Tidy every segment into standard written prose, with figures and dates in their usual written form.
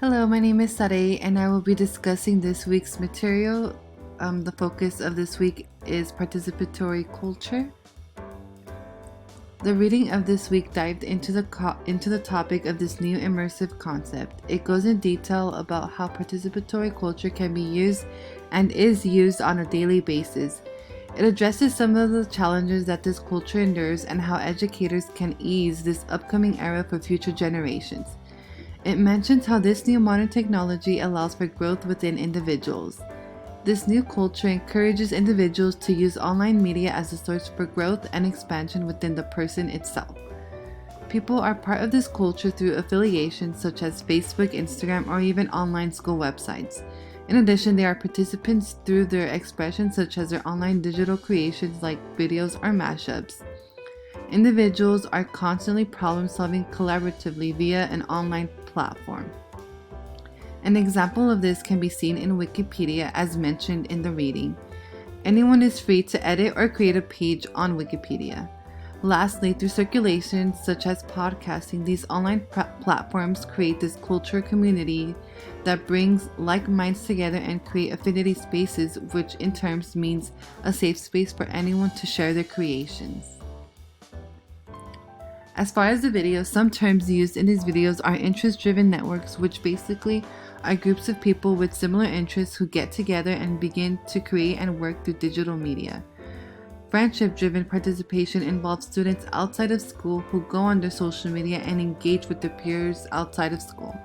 Hello, my name is Sade and I will be discussing this week's material. The focus of this week is participatory culture. The reading of this week dived into the topic of this new immersive concept. It goes in detail about how participatory culture can be used and is used on a daily basis. It addresses some of the challenges that this culture endures and how educators can ease this upcoming era for future generations. It mentions how this new modern technology allows for growth within individuals. This new culture encourages individuals to use online media as a source for growth and expansion within the person itself. People are part of this culture through affiliations such as Facebook, Instagram, or even online school websites. In addition, they are participants through their expressions such as their online digital creations like videos or mashups. Individuals are constantly problem-solving collaboratively via an online platform. An example of this can be seen in Wikipedia as mentioned in the reading. Anyone is free to edit or create a page on Wikipedia. Lastly, through circulation such as podcasting, these online platforms create this culture community that brings like minds together and create affinity spaces, which in turn means a safe space for anyone to share their creations. As far as the videos, some terms used in these videos are interest-driven networks, which basically are groups of people with similar interests who get together and begin to create and work through digital media. Friendship-driven participation involves students outside of school who go on their social media and engage with their peers outside of school.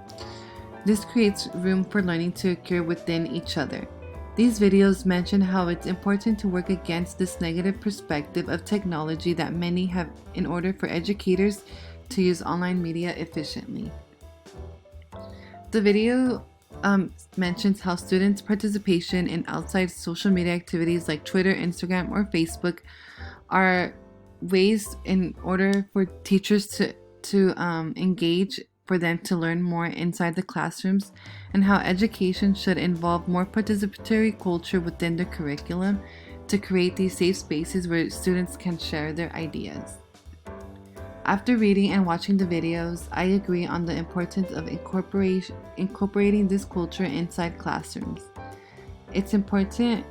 This creates room for learning to occur within each other. These videos mention how it's important to work against this negative perspective of technology that many have in order for educators to use online media efficiently. The video mentions how students' participation in outside social media activities like Twitter, Instagram, or Facebook are ways in order for teachers to engage, for them to learn more inside the classrooms, and how education should involve more participatory culture within the curriculum to create these safe spaces where students can share their ideas. After reading and watching the videos, I agree on the importance of incorporating this culture inside classrooms. It's important.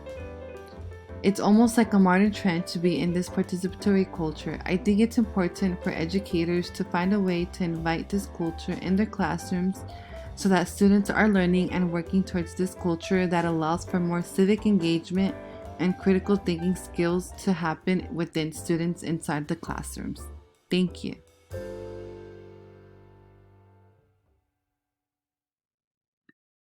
It's almost like a modern trend to be in this participatory culture. I think it's important for educators to find a way to invite this culture in their classrooms so that students are learning and working towards this culture that allows for more civic engagement and critical thinking skills to happen within students inside the classrooms. Thank you.